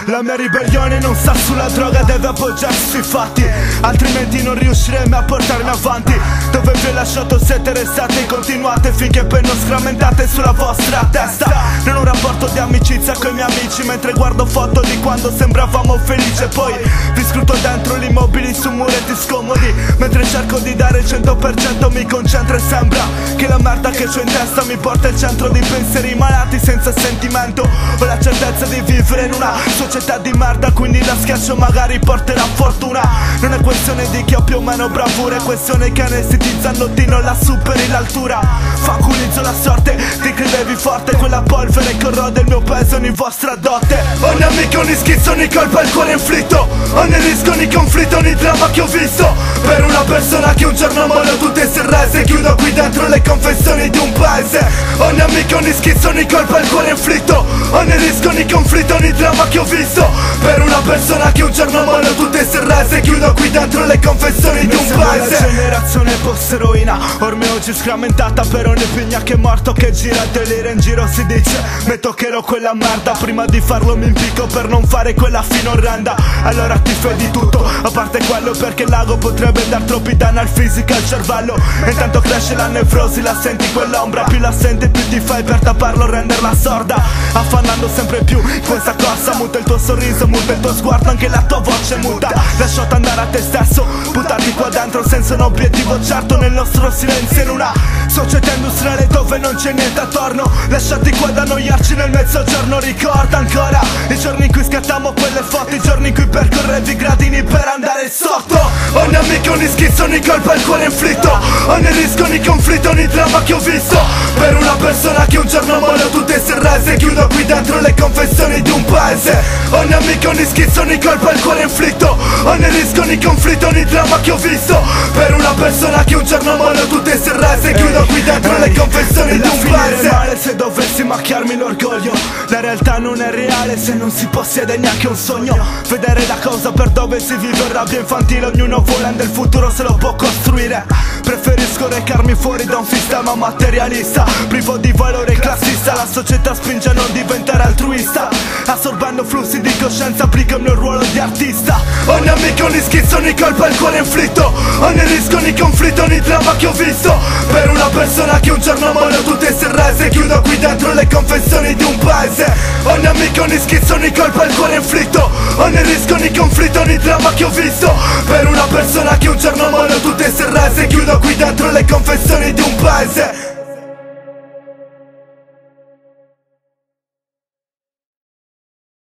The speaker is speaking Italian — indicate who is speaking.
Speaker 1: La mia ribellione non sta sulla droga, deve appoggiarsi sui fatti, altrimenti non riusciremo a portarmi avanti. Dove vi ho lasciato siete restate e continuate finché poi non scrammentate sulla vostra testa. Non ho un rapporto di amicizia coi miei amici, mentre guardo foto di quando sembravamo felici. Poi vi scruto dentro gli immobili su muretti scomodi, mentre cerco di dare il 100% mi concentro e sembra che la merda che c'ho in testa mi porta al centro di pensieri malati senza sentimento. Ho la certezza di vivere in una società di merda, quindi la schiaccio magari porterà fortuna. Non è questione di chi ho più o meno bravura, è questione che anestetizzandoti non la superi l'altura. Fanculizzo la sorte, ti credevi forte, quella polvere corrode il mio peso ogni vostra dote. Ogni amico, ogni schizzo, ogni colpa, il cuore inflitto, ogni rischio, ogni conflitto, ogni dramma che ho visto per una persona che un giorno mollo tutte si rese. Chiudo qui dentro le confessioni di un paese. Ogni amico, ogni schizzo, ogni colpa, il cuore inflitto, ogni rischio, ogni conflitto, ogni dramma che ho visto per una persona che un giorno mollo tutte si rese. Chiudo qui dentro le confessioni di un paese. La generazione post-eroina ormai oggi scrammentata per ogni pigna che è morto, che gira e delira in giro si dice me toccherò quella merda. Prima di farlo mi impicco per non fare quella fine orrenda. Allora ti fai di tutto, a parte quello perché il lago potrebbe dar troppi danni al fisico e al cervello. E intanto cresce la nevrosi, la senti quell'ombra, più la senti più ti fai per tapparlo, renderla sorda. Affannando sempre più questa cosa, muta il tuo sorriso, muta il tuo sguardo, anche la tua voce muta. Lasciati andare a te stesso, buttati qua dentro senza un obiettivo certo, nel nostro silenzio in una società industriale dove non c'è niente attorno. Lasciati qua ad annoiarci nel mezzogiorno, ricorda ancora i giorni in cui scattammo quelle foto, i giorni in cui percorrevi i gradini per andare sotto. Ogni amico, ogni schizzo, ogni colpa, il cuore inflitto, ogni rischio, ogni conflitto, ogni dramma che ho visto per una persona che un giorno mollo tutte si rese. Chiudo qui dentro le confessioni di un paese. Ogni amico, ogni schizzo, ogni colpa, il cuore inflitto, ogni rischio, ogni conflitto, ogni dramma che ho visto per una persona che un giorno mollo tutte si rese. Chiudo qui dentro le confessioni di un paese. Male se dovessi macchiarmi l'orgoglio, la realtà non è reale se non si possiede neanche un sogno. Vedere la cosa per dove si vive in rabbia infantile, ognuno volendo il futuro se lo può costruire. Preferisco recarmi fuori da un sistema materialista, privo di valore classista. La società spinge a non diventare altruista, assorbendo flussi di coscienza applico il mio ruolo di artista. Ogni amico, ogni schizzo, ogni colpa, il cuore inflitto, ogni rischio, ogni conflitto, ogni dramma che ho visto per una persona che un giorno mollo tutte si rese. Chiudo qui dentro le confessioni di un paese. Ogni amico, ogni schizzo, ogni colpa, il cuore inflitto, ogni rischio, ogni conflitto, ogni dramma che ho visto per una persona che un giorno mollo tutte si rese. Chiudo qui dentro le confessioni